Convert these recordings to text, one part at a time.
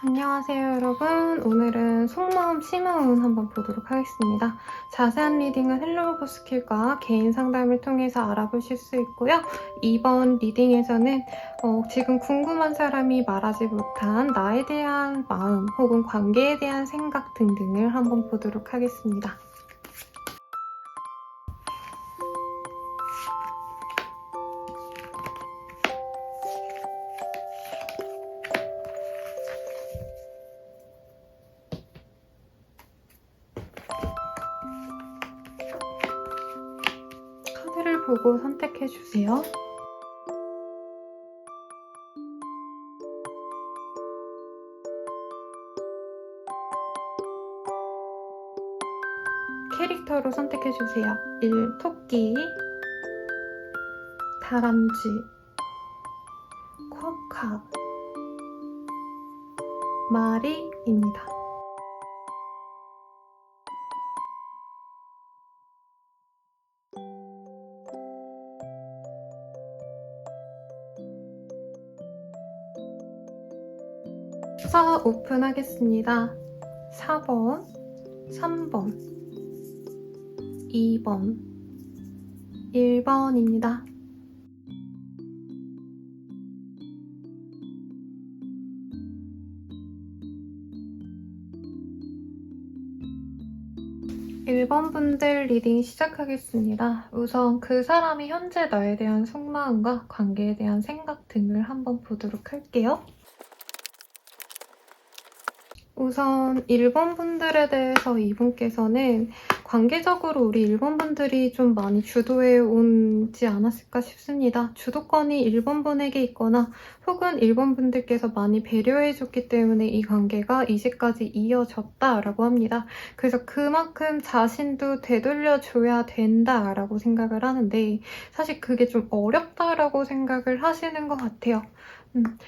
안녕하세요 여러분. 오늘은 속마음 심화운 한번 보도록 하겠습니다. 자세한 리딩은 헬로우버스킬과 개인 상담을 통해서 알아보실 수 있고요. 이번 리딩에서는 지금 궁금한 사람이 말하지 못한 나에 대한 마음 혹은 관계에 대한 생각 등등을 한번 보도록 하겠습니다. 카드를 보고 선택해주세요. 캐릭터로 선택해주세요. 1. 토끼, 다람쥐, 쿼카, 마리입니다. 자, 오픈하겠습니다. 4번, 3번, 2번, 1번입니다. 일 번 분들 리딩 시작하겠습니다. 우선 그 사람이 현재 나에 대한 속마음과 관계에 대한 생각 등을 한번 보도록 할게요. 우선 1번 분들에 대해서 이분께서는 관계적으로 우리 1번 분들이 좀 많이 주도해 오지 않았을까 싶습니다. 주도권이 1번 분에게 있거나 혹은 1번 분들께서 많이 배려해줬기 때문에 이 관계가 이제까지 이어졌다라고 합니다. 그래서 그만큼 자신도 되돌려줘야 된다라고 생각을 하는데 사실 그게 좀 어렵다라고 생각을 하시는 것 같아요.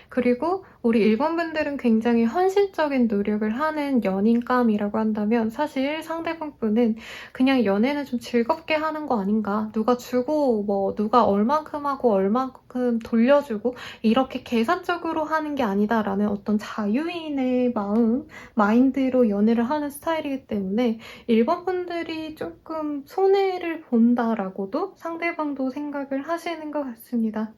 그리고 우리 1번 분들은 굉장히 헌신적인 노력을 하는 연인감이라고 한다면 사실 상대방 분은 그냥 연애는 좀 즐겁게 하는 거 아닌가, 누가 주고 뭐 누가 얼만큼 하고 얼만큼 돌려주고 이렇게 계산적으로 하는 게 아니다라는 어떤 자유인의 마음, 마인드로 연애를 하는 스타일이기 때문에 1번 분들이 조금 손해를 본다라고도 상대방도 생각을 하시는 것 같습니다.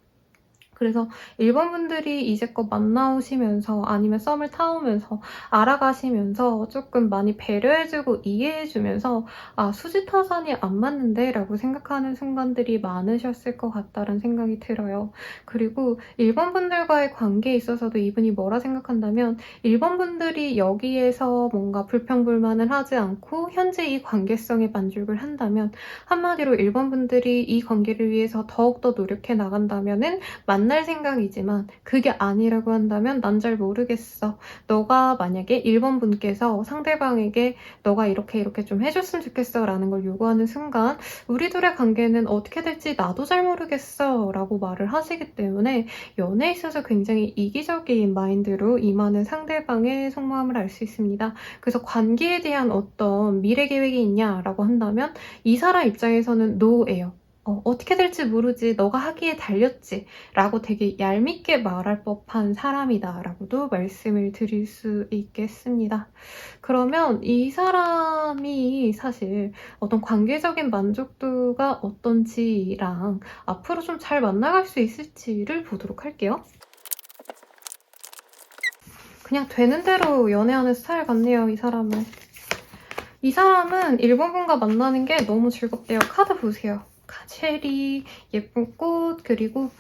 그래서 1번 분들이 이제껏 만나오시면서 아니면 썸을 타오면서 알아가시면서 조금 많이 배려해주고 이해해주면서 아, 수지타산이 안 맞는데? 라고 생각하는 순간들이 많으셨을 것 같다는 생각이 들어요. 그리고 1번 분들과의 관계에 있어서도 이분이 뭐라 생각한다면 1번 분들이 여기에서 뭔가 불평불만을 하지 않고 현재 이 관계성에 만족을 한다면 한마디로 1번 분들이 이 관계를 위해서 더욱더 노력해 나간다면은 만날 생각이지만 그게 아니라고 한다면 난 잘 모르겠어. 너가 만약에 1번 분께서 상대방에게 너가 이렇게 좀 해줬으면 좋겠어 라는 걸 요구하는 순간 우리 둘의 관계는 어떻게 될지 나도 잘 모르겠어 라고 말을 하시기 때문에 연애에 있어서 굉장히 이기적인 마인드로 임하는 상대방의 속마음을 알 수 있습니다. 그래서 관계에 대한 어떤 미래 계획이 있냐라고 한다면 이 사람 입장에서는 노예요. 어떻게 될지 모르지, 너가 하기에 달렸지 라고 되게 얄밉게 말할 법한 사람이다 라고도 말씀을 드릴 수 있겠습니다. 그러면 이 사람이 사실 어떤 관계적인 만족도가 어떤지랑 앞으로 좀 잘 만나갈 수 있을지를 보도록 할게요. 그냥 되는 대로 연애하는 스타일 같네요, 이 사람은. 이 사람은 1번 분과 만나는 게 너무 즐겁대요. 카드 보세요. 체리, 예쁜 꽃, 그리고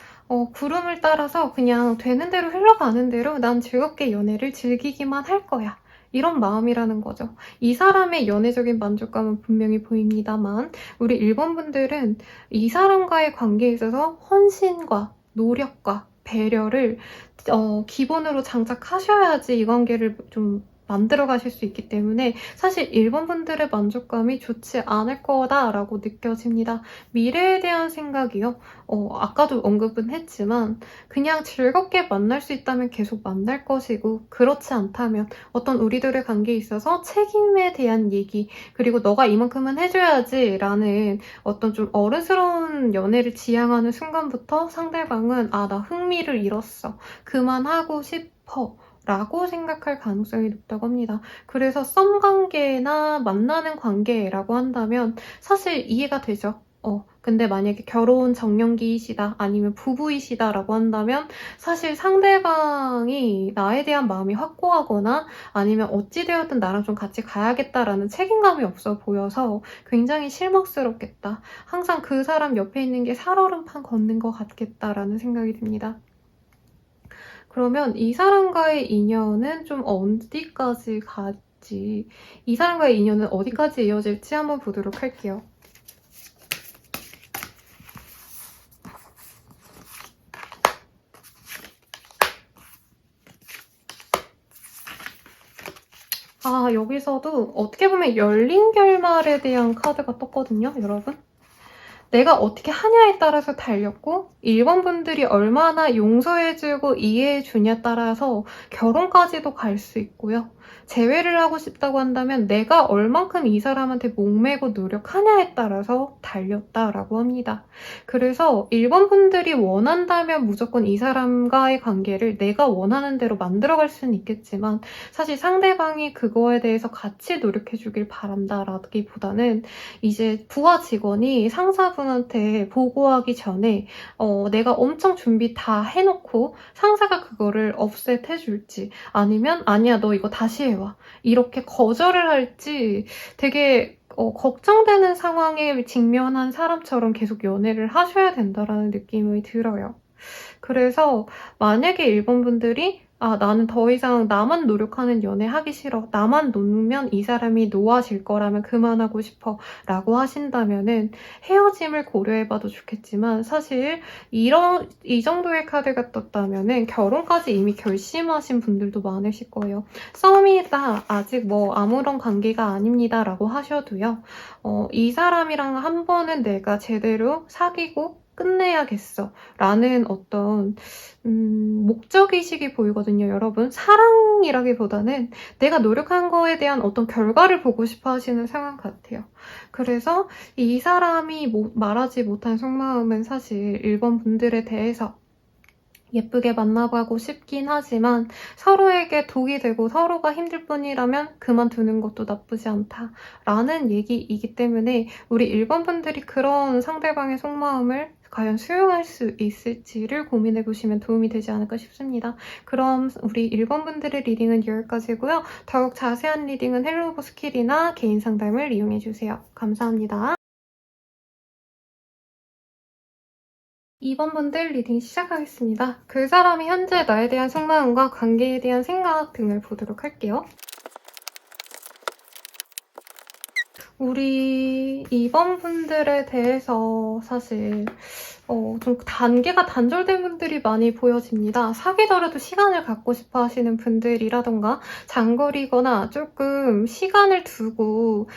구름을 따라서 그냥 되는 대로 흘러가는 대로 난 즐겁게 연애를 즐기기만 할 거야. 이런 마음이라는 거죠. 이 사람의 연애적인 만족감은 분명히 보입니다만 우리 1번 분들은 이 사람과의 관계에 있어서 헌신과 노력과 배려를 기본으로 장착하셔야지 이 관계를 좀 만들어 가실 수 있기 때문에 사실 1번 분들의 만족감이 좋지 않을 거다라고 느껴집니다. 미래에 대한 생각이요. 아까도 언급은 했지만 그냥 즐겁게 만날 수 있다면 계속 만날 것이고 그렇지 않다면 어떤 우리들의 관계에 있어서 책임에 대한 얘기 그리고 너가 이만큼은 해줘야지 라는 어떤 좀 어른스러운 연애를 지향하는 순간부터 상대방은 아, 나 흥미를 잃었어. 그만하고 싶어. 라고 생각할 가능성이 높다고 합니다. 그래서 썸 관계나 만나는 관계라고 한다면 사실 이해가 되죠. 근데 만약에 결혼 정년기이시다 아니면 부부이시다라고 한다면 사실 상대방이 나에 대한 마음이 확고하거나 아니면 어찌되었든 나랑 좀 같이 가야겠다라는 책임감이 없어 보여서 굉장히 실망스럽겠다. 항상 그 사람 옆에 있는 게 살얼음판 걷는 것 같겠다라는 생각이 듭니다. 그러면 이 사람과의 인연은 좀 어디까지 갈지, 이 사람과의 인연은 어디까지 이어질지 한번 보도록 할게요. 여기서도 어떻게 보면 열린 결말에 대한 카드가 떴거든요, 여러분. 내가 어떻게 하냐에 따라서 달렸고 1번 분들이 얼마나 용서해주고 이해해주냐에 따라서 결혼까지도 갈 수 있고요. 재회를 하고 싶다고 한다면 내가 얼만큼 이 사람한테 목매고 노력하냐에 따라서 달렸다라고 합니다. 그래서 1번 분들이 원한다면 무조건 이 사람과의 관계를 내가 원하는 대로 만들어갈 수는 있겠지만 사실 상대방이 그거에 대해서 같이 노력해주길 바란다라기보다는 이제 부하 직원이 상사분한테 보고하기 전에 내가 엄청 준비 다 해놓고 상사가 그거를 업셋 해줄지 아니면 아니야 너 이거 다시 해와 이렇게 거절을 할지 되게 걱정되는 상황에 직면한 사람처럼 계속 연애를 하셔야 된다라는 느낌이 들어요. 그래서 만약에 일본 분들이 나는 더 이상 나만 노력하는 연애 하기 싫어. 나만 놓으면 이 사람이 노아질 거라면 그만하고 싶어. 라고 하신다면은 헤어짐을 고려해봐도 좋겠지만 사실 이 정도의 카드가 떴다면은 결혼까지 이미 결심하신 분들도 많으실 거예요. 썸이다. 아직 뭐 아무런 관계가 아닙니다. 라고 하셔도요. 이 사람이랑 한 번은 내가 제대로 사귀고 끝내야겠어. 라는 어떤 목적의식이 보이거든요, 여러분. 사랑이라기보다는 내가 노력한 거에 대한 어떤 결과를 보고 싶어 하시는 상황 같아요. 그래서 이 사람이 말하지 못한 속마음은 사실 1번 분들에 대해서 예쁘게 만나보고 싶긴 하지만 서로에게 독이 되고 서로가 힘들 뿐이라면 그만두는 것도 나쁘지 않다라는 얘기이기 때문에 우리 1번 분들이 그런 상대방의 속마음을 과연 수용할 수 있을지를 고민해보시면 도움이 되지 않을까 싶습니다. 그럼 우리 1번 분들의 리딩은 여기까지고요. 더욱 자세한 리딩은 헬로버 스킬이나 개인 상담을 이용해주세요. 감사합니다. 2번 분들 리딩 시작하겠습니다. 그 사람이 현재 나에 대한 속마음과 관계에 대한 생각 등을 보도록 할게요. 우리 2번 분들에 대해서 사실 좀 단계가 단절된 분들이 많이 보여집니다. 사귀더라도 시간을 갖고 싶어 하시는 분들이라던가 장거리거나 조금 시간을 두고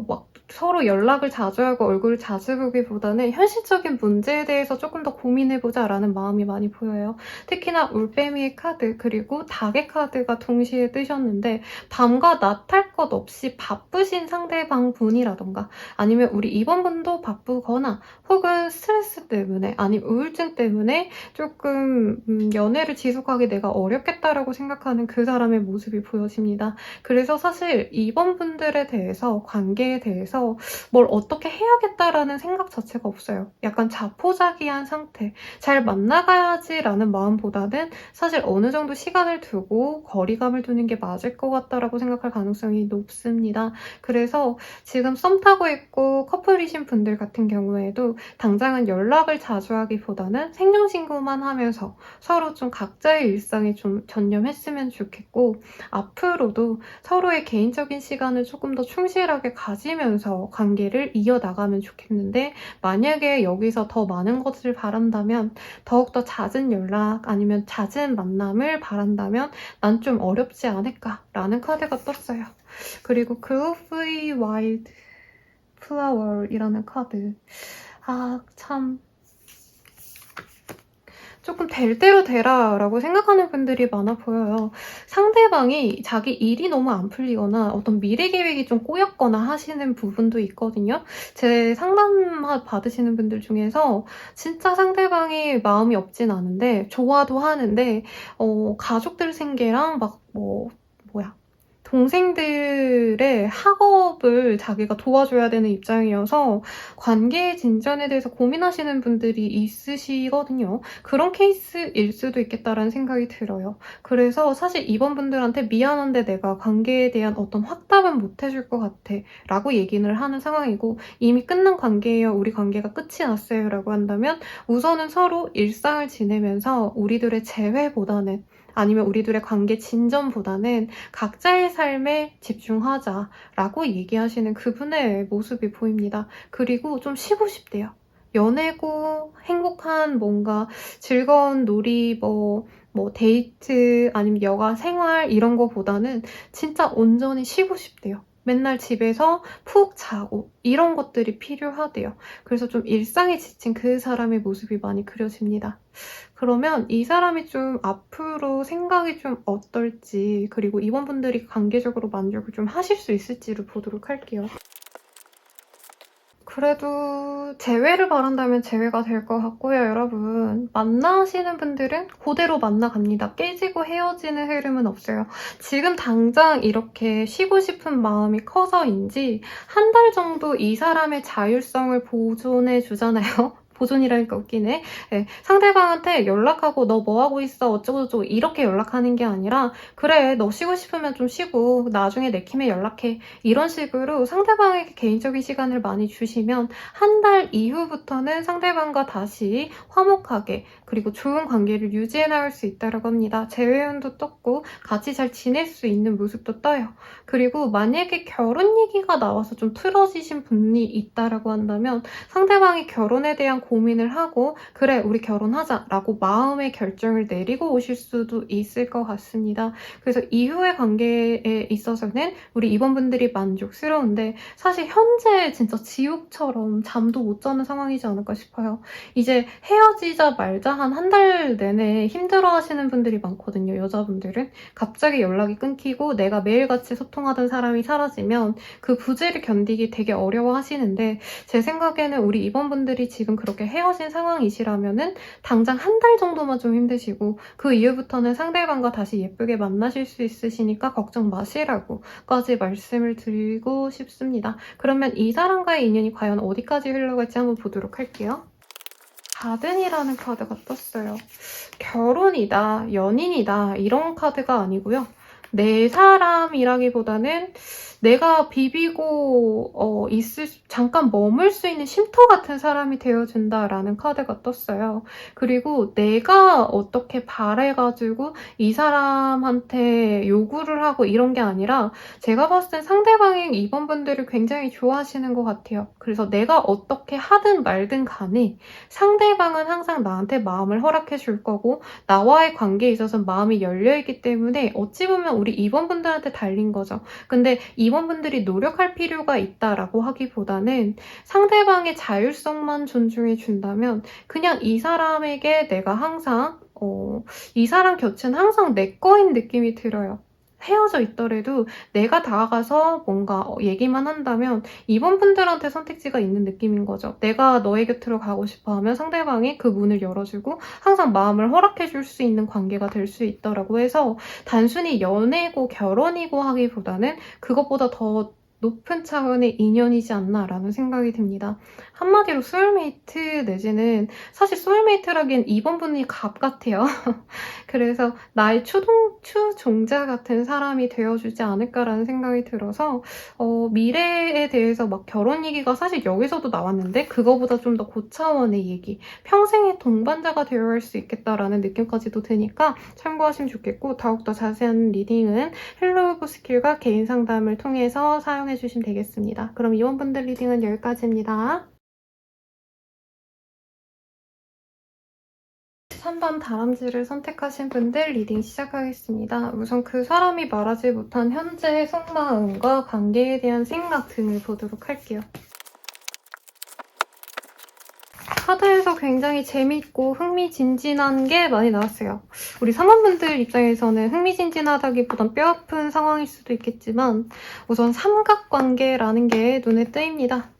막 서로 연락을 자주 하고 얼굴을 자주 보기보다는 현실적인 문제에 대해서 조금 더 고민해보자 라는 마음이 많이 보여요. 특히나 올빼미의 카드 그리고 닭의 카드가 동시에 뜨셨는데 밤과 낮 할 것 없이 바쁘신 상대방 분이라던가 아니면 우리 2번 분도 바쁘거나 혹은 스트레스 때문에 아니면 우울증 때문에 조금 연애를 지속하기 내가 어렵겠다라고 생각하는 그 사람의 모습이 보여집니다. 그래서 사실 2번 분들에 대해서 관계에 대해서 뭘 어떻게 해야겠다라는 생각 자체가 없어요. 약간 자포자기한 상태. 잘 만나가야지라는 마음보다는 사실 어느 정도 시간을 두고 거리감을 두는 게 맞을 것 같다라고 생각할 가능성이 높습니다. 그래서 지금 썸 타고 있고 커플이신 분들 같은 경우에도 당장은 연락을 자주 하기보다는 생존신고만 하면서 서로 좀 각자의 일상에 좀 전념했으면 좋겠고 앞으로도 서로의 개인적인 시간을 조금 더 충실하게 가지면서 관계를 이어나가면 좋겠는데 만약에 여기서 더 많은 것을 바란다면 더욱더 잦은 연락 아니면 잦은 만남을 바란다면 난 좀 어렵지 않을까라는 카드가 떴어요. 그리고 그루브의 와일드 플라워이라는 카드 참 조금 될 대로 되라 라고 생각하는 분들이 많아 보여요. 상대방이 자기 일이 너무 안 풀리거나 어떤 미래 계획이 좀 꼬였거나 하시는 부분도 있거든요. 제 상담 받으시는 분들 중에서 진짜 상대방이 마음이 없진 않은데 좋아도 하는데 가족들 생계랑 동생들의 학업을 자기가 도와줘야 되는 입장이어서 관계 진전에 대해서 고민하시는 분들이 있으시거든요. 그런 케이스일 수도 있겠다라는 생각이 들어요. 그래서 사실 이번 분들한테 미안한데 내가 관계에 대한 어떤 확답은 못 해줄 것 같아 라고 얘기를 하는 상황이고, 이미 끝난 관계예요, 우리 관계가 끝이 났어요 라고 한다면 우선은 서로 일상을 지내면서 우리들의 재회보다는, 아니면 우리들의 관계 진전보다는 각자의 삶에 집중하자라고 얘기하시는 그분의 모습이 보입니다. 그리고 좀 쉬고 싶대요. 연애고 행복한 뭔가 즐거운 놀이, 데이트, 아니면 여가 생활 이런 거보다는 진짜 온전히 쉬고 싶대요. 맨날 집에서 푹 자고 이런 것들이 필요하대요. 그래서 좀 일상에 지친 그 사람의 모습이 많이 그려집니다. 그러면 이 사람이 좀 앞으로 생각이 좀 어떨지, 그리고 이번 분들이 관계적으로 만족을 좀 하실 수 있을지를 보도록 할게요. 그래도 재회를 바란다면 재회가 될 것 같고요, 여러분. 만나시는 분들은 그대로 만나갑니다. 깨지고 헤어지는 흐름은 없어요. 지금 당장 이렇게 쉬고 싶은 마음이 커서인지 한 달 정도 이 사람의 자율성을 보존해 주잖아요. 보존이라니까 웃기네. 네, 상대방한테 연락하고 너 뭐하고 있어 어쩌고저쩌고 이렇게 연락하는 게 아니라, 그래 너 쉬고 싶으면 좀 쉬고 나중에 내킴에 연락해, 이런 식으로 상대방에게 개인적인 시간을 많이 주시면 한 달 이후부터는 상대방과 다시 화목하게 그리고 좋은 관계를 유지해 나갈 수 있다고 합니다. 재회운도 떴고 같이 잘 지낼 수 있는 모습도 떠요. 그리고 만약에 결혼 얘기가 나와서 좀 틀어지신 분이 있다라고 한다면 상대방이 결혼에 대한 고민을 하고 그래 우리 결혼하자 라고 마음의 결정을 내리고 오실 수도 있을 것 같습니다. 그래서 이후의 관계에 있어서는 우리 이번분들이 만족스러운데, 사실 현재 진짜 지옥처럼 잠도 못 자는 상황이지 않을까 싶어요. 이제 헤어지자 말자 한 달 내내 힘들어 하시는 분들이 많거든요. 여자분들은 갑자기 연락이 끊기고 내가 매일같이 소통하던 사람이 사라지면 그 부재를 견디기 되게 어려워 하시는데, 제 생각에는 우리 이번분들이 지금 그렇게 헤어진 상황이시라면은 당장 한 달 정도만 좀 힘드시고 그 이후부터는 상대방과 다시 예쁘게 만나실 수 있으시니까 걱정 마시라고까지 말씀을 드리고 싶습니다. 그러면 이 사람과의 인연이 과연 어디까지 흘러갈지 한번 보도록 할게요. 가든이라는 카드가 떴어요. 결혼이다, 연인이다 이런 카드가 아니고요. 내 사람이라기보다는 내가 비비고 잠깐 머물 수 있는 쉼터 같은 사람이 되어준다라는 카드가 떴어요. 그리고 내가 어떻게 바래가지고 이 사람한테 요구를 하고 이런 게 아니라, 제가 봤을 땐 상대방이 이번 분들을 굉장히 좋아하시는 것 같아요. 그래서 내가 어떻게 하든 말든 간에 상대방은 항상 나한테 마음을 허락해 줄 거고 나와의 관계에 있어서 마음이 열려있기 때문에 어찌 보면 우리 이번 분들한테 달린 거죠. 근데 이번 분들이 노력할 필요가 있다라고 하기보다는 상대방의 자율성만 존중해 준다면 그냥 이 사람에게 내가 항상 이 사람 곁은 항상 내 거인 느낌이 들어요. 헤어져 있더라도 내가 다가가서 뭔가 얘기만 한다면 이번 분들한테 선택지가 있는 느낌인 거죠. 내가 너의 곁으로 가고 싶어 하면 상대방이 그 문을 열어주고 항상 마음을 허락해줄 수 있는 관계가 될 수 있더라고 해서, 단순히 연애고 결혼이고 하기보다는 그것보다 더 높은 차원의 인연이지 않나라는 생각이 듭니다. 한마디로 소울메이트 내지는, 사실 소울메이트라기엔 이번 분이 갑 같아요. 그래서 나의 추종자 같은 사람이 되어주지 않을까라는 생각이 들어서 미래에 대해서 막 결혼 얘기가 사실 여기서도 나왔는데 그거보다 좀 더 고차원의 얘기, 평생의 동반자가 되어야 할 수 있겠다라는 느낌까지도 드니까 참고하시면 좋겠고, 더욱더 자세한 리딩은 헬로우 스킬과 개인 상담을 통해서 사용해주시면 되겠습니다. 그럼 이번 분들 리딩은 여기까지입니다. 3번 다람쥐를 선택하신 분들 리딩 시작하겠습니다. 우선 그 사람이 말하지 못한 현재의 속마음과 관계에 대한 생각 등을 보도록 할게요. 카드에서 굉장히 재밌고 흥미진진한 게 많이 나왔어요. 우리 3번분들 입장에서는 흥미진진하다기보단 뼈아픈 상황일 수도 있겠지만 우선 삼각관계라는 게 눈에 띄입니다.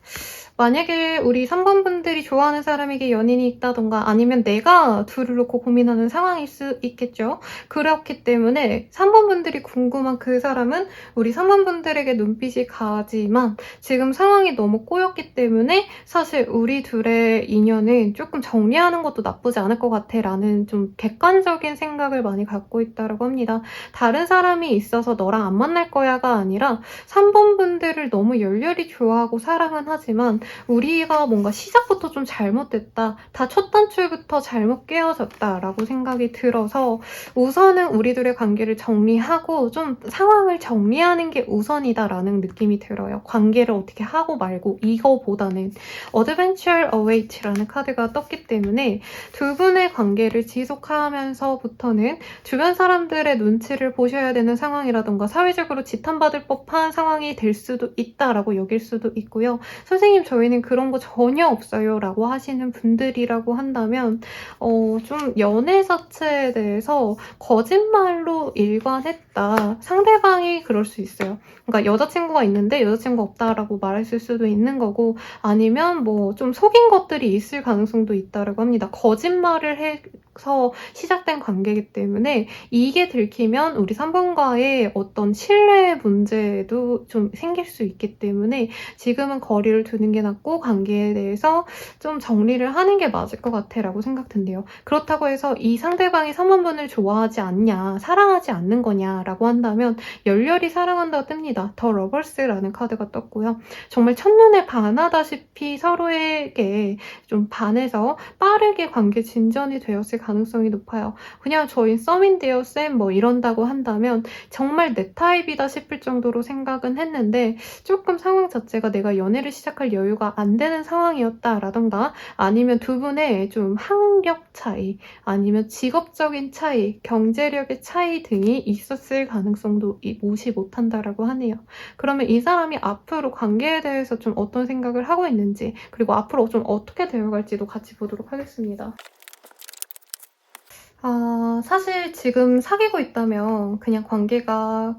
만약에 우리 3번분들이 좋아하는 사람에게 연인이 있다던가 아니면 내가 둘을 놓고 고민하는 상황일 수 있겠죠. 그렇기 때문에 3번분들이 궁금한 그 사람은 우리 3번분들에게 눈빛이 가지만 지금 상황이 너무 꼬였기 때문에 사실 우리 둘의 인연은 조금 정리하는 것도 나쁘지 않을 것 같아 라는 좀 객관적인 생각을 많이 갖고 있다고 합니다. 다른 사람이 있어서 너랑 안 만날 거야가 아니라 3번분들을 너무 열렬히 좋아하고 사랑은 하지만 우리가 뭔가 시작부터 좀 잘못됐다. 다 첫 단추부터 잘못 깨어졌다 라고 생각이 들어서 우선은 우리들의 관계를 정리하고 좀 상황을 정리하는 게 우선이다 라는 느낌이 들어요. 관계를 어떻게 하고 말고 이거보다는 Adventure Await라는 카드가 떴기 때문에 두 분의 관계를 지속하면서부터는 주변 사람들의 눈치를 보셔야 되는 상황이라던가 사회적으로 지탄받을 법한 상황이 될 수도 있다라고 여길 수도 있고요. 선생님 저희는 그런 거 전혀 없어요 라고 하시는 분들이라고 한다면 좀 연애 자체에 대해서 거짓말로 일관했다. 상대방이 그럴 수 있어요. 그러니까 여자친구가 있는데 여자친구 없다라고 말했을 수도 있는 거고 아니면 뭐 좀 속인 것들이 있을 가능성도 있다라고 합니다. 거짓말을 해서 시작된 관계이기 때문에 이게 들키면 우리 3번과의 어떤 신뢰 문제도 좀 생길 수 있기 때문에 지금은 거리를 두는 게 낫고 관계에 대해서 좀 정리를 하는 게 맞을 것 같아 라고 생각된대요. 그렇다고 해서 이 상대방이 3번분을 좋아하지 않냐, 사랑하지 않는 거냐 라고 한다면 열렬히 사랑한다고 뜹니다. 더 러버스라는 카드가 떴고요. 정말 첫눈에 반하다시피 서로에게 좀 반해서 빠르게 관계 진전이 되었을 가능성이 높아요. 그냥 저희 썸인데요 쌤 뭐 이런다고 한다면 정말 내 타입이다 싶을 정도로 생각은 했는데 조금 상황 자체가 내가 연애를 시작할 여유가 안 되는 상황이었다라던가 아니면 두 분의 좀 학력 차이 아니면 직업적인 차이, 경제력의 차이 등이 있었을 가능성도 무시 못한다라고 하네요. 그러면 이 사람이 앞으로 관계에 대해서 좀 어떤 생각을 하고 있는지 그리고 앞으로 좀 어떻게 되어갈지도 같이 보도록 하겠습니다. 사실 지금 사귀고 있다면 그냥 관계가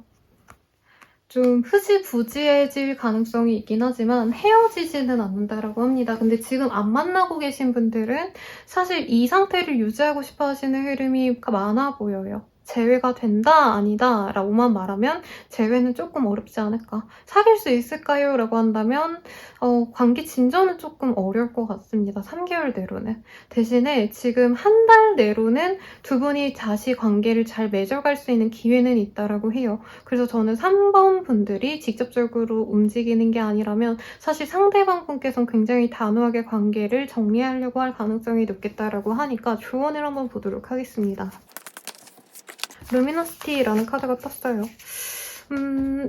좀 흐지부지해질 가능성이 있긴 하지만 헤어지지는 않는다라고 합니다. 근데 지금 안 만나고 계신 분들은 사실 이 상태를 유지하고 싶어 하시는 흐름이 많아 보여요. 재회가 된다 아니다 라고만 말하면 재회는 조금 어렵지 않을까. 사귈 수 있을까요? 라고 한다면 관계 진전은 조금 어려울 것 같습니다. 3개월 내로는. 대신에 지금 한 달 내로는 두 분이 다시 관계를 잘 맺어갈 수 있는 기회는 있다라고 해요. 그래서 저는 3번 분들이 직접적으로 움직이는 게 아니라면 사실 상대방 분께서는 굉장히 단호하게 관계를 정리하려고 할 가능성이 높겠다라고 하니까 조언을 한번 보도록 하겠습니다. 루미너시티라는 카드가 떴어요.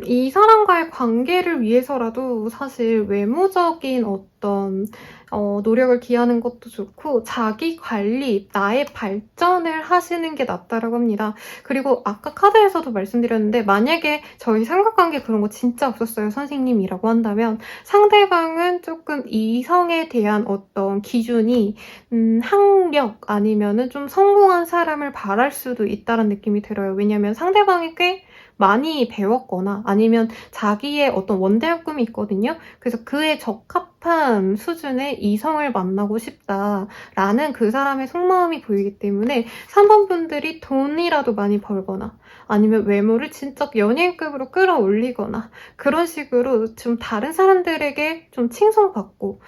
이 사람과의 관계를 위해서라도 사실 외모적인 어떤 노력을 기하는 것도 좋고 자기 관리, 나의 발전을 하시는 게 낫다라고 합니다. 그리고 아까 카드에서도 말씀드렸는데 만약에 저희 삼각관계 그런 거 진짜 없었어요 선생님이라고 한다면 상대방은 조금 이성에 대한 어떤 기준이 학력 아니면은 좀 성공한 사람을 바랄 수도 있다는 느낌이 들어요. 왜냐면 상대방이 꽤 많이 배웠거나 아니면 자기의 어떤 원대한 꿈이 있거든요. 그래서 그에 적합한 수준의 이성을 만나고 싶다라는 그 사람의 속마음이 보이기 때문에 3번 분들이 돈이라도 많이 벌거나 아니면 외모를 진짜 연예인급으로 끌어올리거나 그런 식으로 좀 다른 사람들에게 좀 칭송받고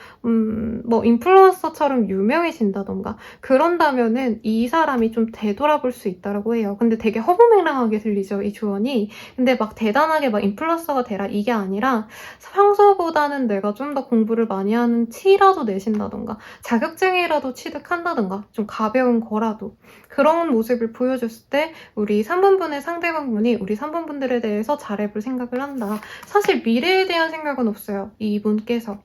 뭐 인플루언서처럼 유명해진다던가 그런다면은 이 사람이 좀 되돌아볼 수 있다고 해요. 근데 되게 허무맹랑하게 들리죠, 이 조언이. 근데 막 대단하게 막 인플루언서가 되라 이게 아니라 평소보다는 내가 좀 더 공부를 많이 하는 티라도 내신다던가 자격증이라도 취득한다던가 좀 가벼운 거라도 그런 모습을 보여줬을 때 우리 3번분의 상대방분이 우리 3번분들에 대해서 잘해볼 생각을 한다. 사실 미래에 대한 생각은 없어요. 이분께서.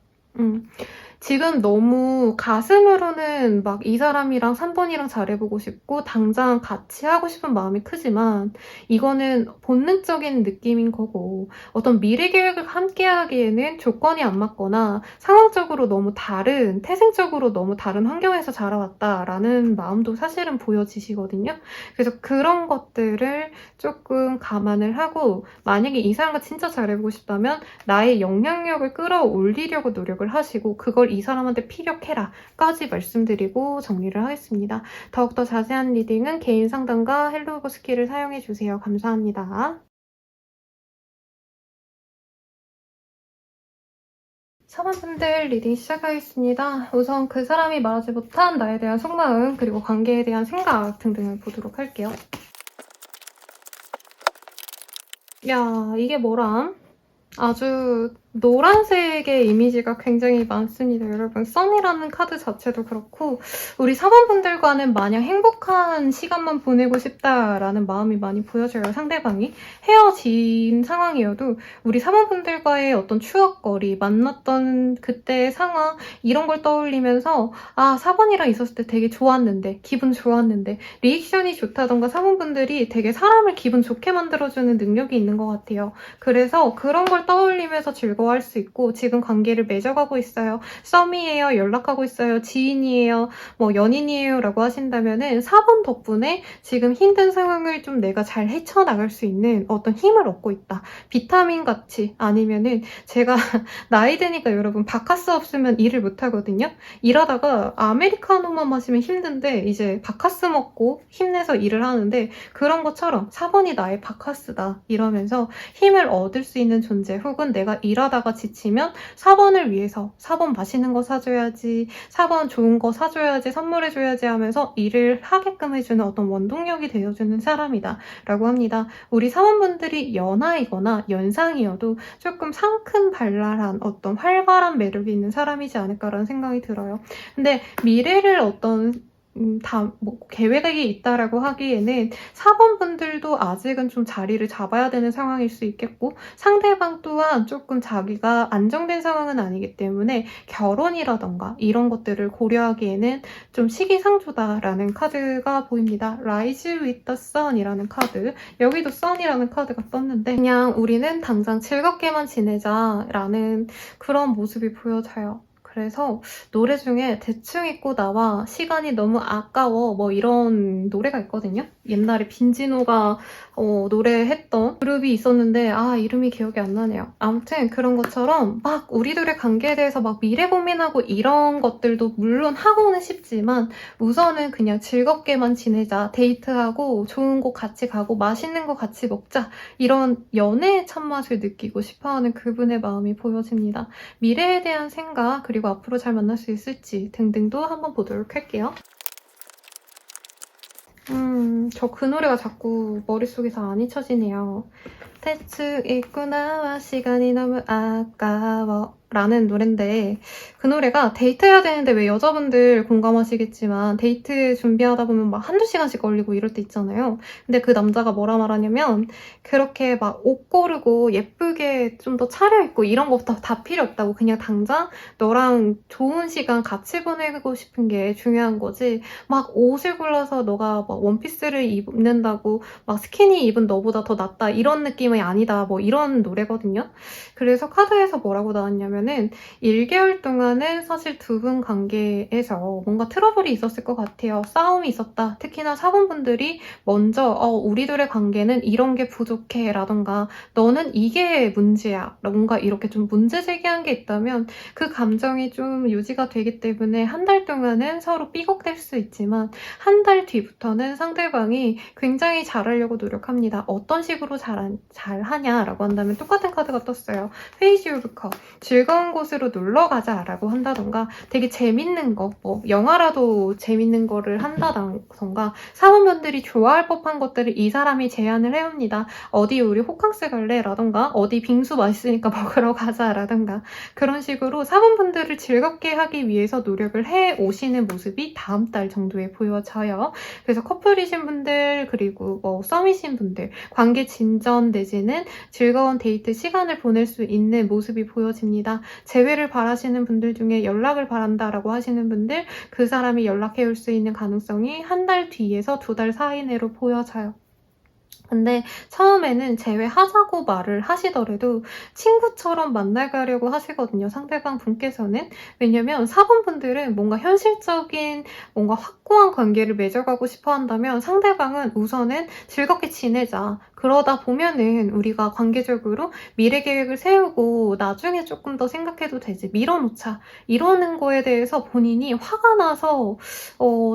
지금 너무 가슴으로는 막 이 사람이랑 3번이랑 잘해보고 싶고 당장 같이 하고 싶은 마음이 크지만 이거는 본능적인 느낌인 거고 어떤 미래 계획을 함께 하기에는 조건이 안 맞거나 상황적으로 너무 다른, 태생적으로 너무 다른 환경에서 자라왔다라는 마음도 사실은 보여지시거든요. 그래서 그런 것들을 조금 감안을 하고 만약에 이 사람과 진짜 잘해보고 싶다면 나의 영향력을 끌어올리려고 노력을 하시고 그걸 이 사람한테 피력해라 까지 말씀드리고 정리를 하겠습니다. 더욱더 자세한 리딩은 개인 상담과 헬로우버 스킬을 사용해주세요. 감사합니다. 4번분들 리딩 시작하겠습니다. 우선 그 사람이 말하지 못한 나에 대한 속마음 그리고 관계에 대한 생각 등등을 보도록 할게요. 야, 이게 뭐람? 아주 노란색의 이미지가 굉장히 많습니다, 여러분. 썬이라는 카드 자체도 그렇고 우리 4번분들과는 마냥 행복한 시간만 보내고 싶다라는 마음이 많이 보여져요, 상대방이. 헤어진 상황이어도 우리 4번분들과의 어떤 추억거리, 만났던 그때의 상황 이런 걸 떠올리면서 아, 4번이랑 있었을 때 되게 좋았는데, 기분 좋았는데 리액션이 좋다던가 4번분들이 되게 사람을 기분 좋게 만들어주는 능력이 있는 것 같아요. 그래서 그런 걸 떠올리면서 즐거워할 수 있고 지금 관계를 맺어가고 있어요. 썸이에요. 연락하고 있어요. 지인이에요. 뭐 연인이에요. 라고 하신다면은 4번 덕분에 지금 힘든 상황을 좀 내가 잘 헤쳐나갈 수 있는 어떤 힘을 얻고 있다. 비타민 같이 아니면은 제가 나이 드니까 여러분 바카스 없으면 일을 못하거든요. 일하다가 아메리카노만 마시면 힘든데 이제 바카스 먹고 힘내서 일을 하는데 그런 것처럼 4번이 나의 바카스다 이러면서 힘을 얻을 수 있는 존재 혹은 내가 일하다가 지치면 4번을 위해서 4번 맛있는 거 사줘야지 4번 좋은 거 사줘야지 선물해줘야지 하면서 일을 하게끔 해주는 어떤 원동력이 되어주는 사람이다 라고 합니다. 우리 4번분들이 연하이거나 연상이어도 조금 상큼발랄한 어떤 활발한 매력이 있는 사람이지 않을까라는 생각이 들어요. 근데 미래를 어떤 계획이 있다라고 하기에는 4번 분들도 아직은 좀 자리를 잡아야 되는 상황일 수 있겠고 상대방 또한 조금 자기가 안정된 상황은 아니기 때문에 결혼이라던가 이런 것들을 고려하기에는 좀 시기상조다라는 카드가 보입니다. Rise with the Sun이라는 카드. 여기도 Sun이라는 카드가 떴는데 그냥 우리는 당장 즐겁게만 지내자라는 그런 모습이 보여져요. 그래서 노래 중에 대충 잊고 나와 시간이 너무 아까워 뭐 이런 노래가 있거든요. 옛날에 빈지노가 노래했던 그룹이 있었는데 아 이름이 기억이 안 나네요. 아무튼 그런 것처럼 막 우리들의 관계에 대해서 막 미래 고민하고 이런 것들도 물론 하고는 싶지만 우선은 그냥 즐겁게만 지내자. 데이트하고 좋은 곳 같이 가고 맛있는 거 같이 먹자. 이런 연애의 참맛을 느끼고 싶어하는 그분의 마음이 보여집니다. 미래에 대한 생각 그리고 앞으로 잘 만날 수 있을지 등등도 한번 보도록 할게요. 저 그 노래가 자꾸 머릿속에서 안 잊혀지네요. 대충 잊고 나와 시간이 너무 아까워 라는 노래인데 그 노래가 데이트해야 되는데 왜 여자분들 공감하시겠지만 데이트 준비하다 보면 막 한두 시간씩 걸리고 이럴 때 있잖아요. 근데 그 남자가 뭐라 말하냐면 그렇게 막 옷 고르고 예쁘게 좀 더 차려입고 이런 것부터 다 필요 없다고 그냥 당장 너랑 좋은 시간 같이 보내고 싶은 게 중요한 거지 막 옷을 골라서 너가 막 원피스를 입는다고 막 스키니 입은 너보다 더 낫다 이런 느낌이 아니다 뭐 이런 노래거든요. 그래서 카드에서 뭐라고 나왔냐면은 1개월 동안은 사실 두 분 관계에서 뭔가 트러블이 있었을 것 같아요. 싸움이 있었다. 특히나 4번분들이 먼저 우리들의 관계는 이런 게 부족해 라던가 너는 이게 문제야 뭔가 이렇게 좀 문제 제기한 게 있다면 그 감정이 좀 유지가 되기 때문에 한 달 동안은 서로 삐걱댈 수 있지만 한 달 뒤부터는 상대방이 굉장히 잘하려고 노력합니다. 어떤 식으로 잘하냐라고 한다면 똑같은 카드가 떴어요. 페이지 오브 컵. 즐거운 곳으로 놀러 가자라고 한다던가 되게 재밌는 거, 뭐 영화라도 재밌는 거를 한다던가 사모님들이 좋아할 법한 것들을 이 사람이 제안을 해옵니다. 어디 우리 호캉스 갈래? 라던가 어디 빙수 맛있으니까 먹으러 가자 라던가 그런 식으로 사모님들을 즐겁게 하기 위해서 노력을 해 오시는 모습이 다음 달 정도에 보여져요. 그래서 커플이신 분들 그리고 뭐 썸이신 분들 관계 진전 내지는 즐거운 데이트 시간을 보낼 수 있는 모습이 보여집니다. 재회를 바라시는 분들 중에 연락을 바란다라고 하시는 분들, 그 사람이 연락해 올 수 있는 가능성이 한 달 뒤에서 2달 사이 내로 보여져요. 근데 처음에는 제외하자고 말을 하시더라도 친구처럼 만나가려고 하시거든요, 상대방 분께서는. 왜냐면 4번 분들은 뭔가 현실적인 뭔가 확고한 관계를 맺어가고 싶어 한다면 상대방은 우선은 즐겁게 지내자. 그러다 보면은 우리가 관계적으로 미래 계획을 세우고 나중에 조금 더 생각해도 되지. 밀어놓자. 이러는 거에 대해서 본인이 화가 나서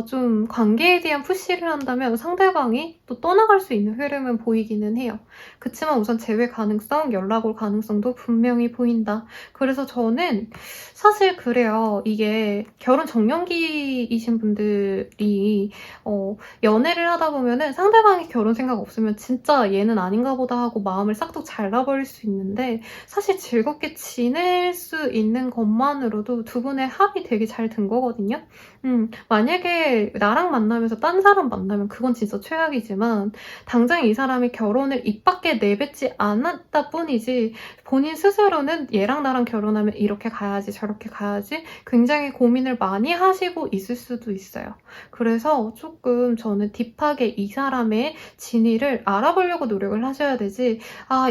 좀 관계에 대한 푸시를 한다면 상대방이 또 떠나갈 수 있는 흐름은 보이기는 해요. 그치만 우선 재회 가능성, 연락 올 가능성도 분명히 보인다. 그래서 저는 사실 그래요. 이게 결혼 정년기이신 분들이 연애를 하다 보면은 상대방이 결혼 생각 없으면 진짜 얘는 아닌가 보다 하고 마음을 싹둑 잘라버릴 수 있는데, 사실 즐겁게 지낼 수 있는 것만으로도 두 분의 합이 되게 잘 된 거거든요. 만약에 나랑 만나면서 딴 사람 만나면 그건 진짜 최악이지만 당장 이 사람이 결혼을 입 밖에 내뱉지 않았다 뿐이지 본인 스스로는 얘랑 나랑 결혼하면 이렇게 가야지 저렇게 가야지 굉장히 고민을 많이 하시고 있을 수도 있어요. 그래서 조금 저는 딥하게 이 사람의 진위를 알아보려고 노력을 하셔야 되지,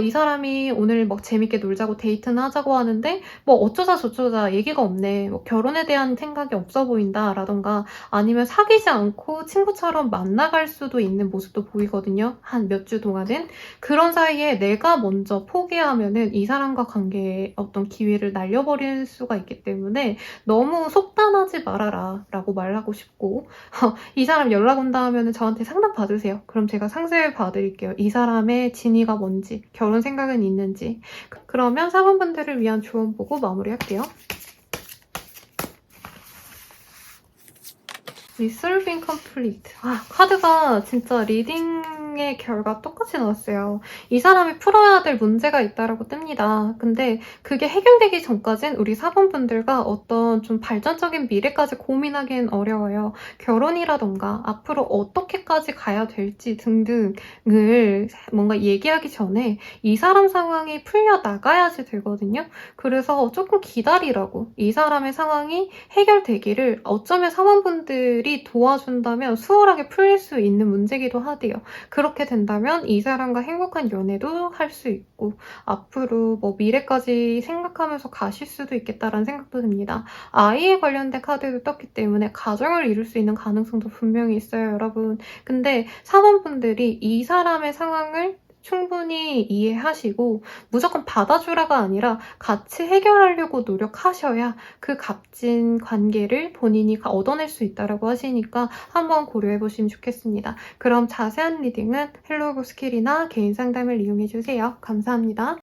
이 사람이 오늘 막 재밌게 놀자고 데이트는 하자고 하는데 뭐 어쩌자 저쩌자 얘기가 없네, 뭐 결혼에 대한 생각이 없어 보인다 라던가, 아니면 사귀지 않고 친구처럼 만나갈 수도 있는 모습도 보이거든요, 한 몇 주 동안은. 그런 사이에 내가 먼저 포기하면은 이 사람과 관계에 어떤 기회를 날려버릴 수가 있기 때문에 너무 속단하지 말아라 라고 말하고 싶고, 이 사람 연락 온다 하면은 저한테 상담 받으세요. 그럼 제가 상세 봐드릴게요. 이 사람의 진위가 뭔지, 결혼 생각은 있는지. 그러면 4번분들을 위한 조언 보고 마무리할게요. Resolving Conflict. 카드가 진짜 리딩의 결과 똑같이 나왔어요. 이 사람이 풀어야 될 문제가 있다라고 뜹니다. 근데 그게 해결되기 전까진 우리 4번분들과 어떤 좀 발전적인 미래까지 고민하기엔 어려워요. 결혼이라던가 앞으로 어떻게까지 가야 될지 등등을 뭔가 얘기하기 전에 이 사람 상황이 풀려나가야지 되거든요. 그래서 조금 기다리라고, 이 사람의 상황이 해결되기를 어쩌면 4번분들이 도와준다면 수월하게 풀릴 수 있는 문제기도 하대요. 그렇게 된다면 이 사람과 행복한 연애도 할 수 있고 앞으로 뭐 미래까지 생각하면서 가실 수도 있겠다라는 생각도 듭니다. 아이에 관련된 카드도 떴기 때문에 가정을 이룰 수 있는 가능성도 분명히 있어요, 여러분. 근데 4번분들이 이 사람의 상황을 충분히 이해하시고 무조건 받아주라가 아니라 같이 해결하려고 노력하셔야 그 값진 관계를 본인이 얻어낼 수 있다고 하시니까 한번 고려해보시면 좋겠습니다. 그럼 자세한 리딩은 헬로우 스킬이나 개인 상담을 이용해주세요. 감사합니다.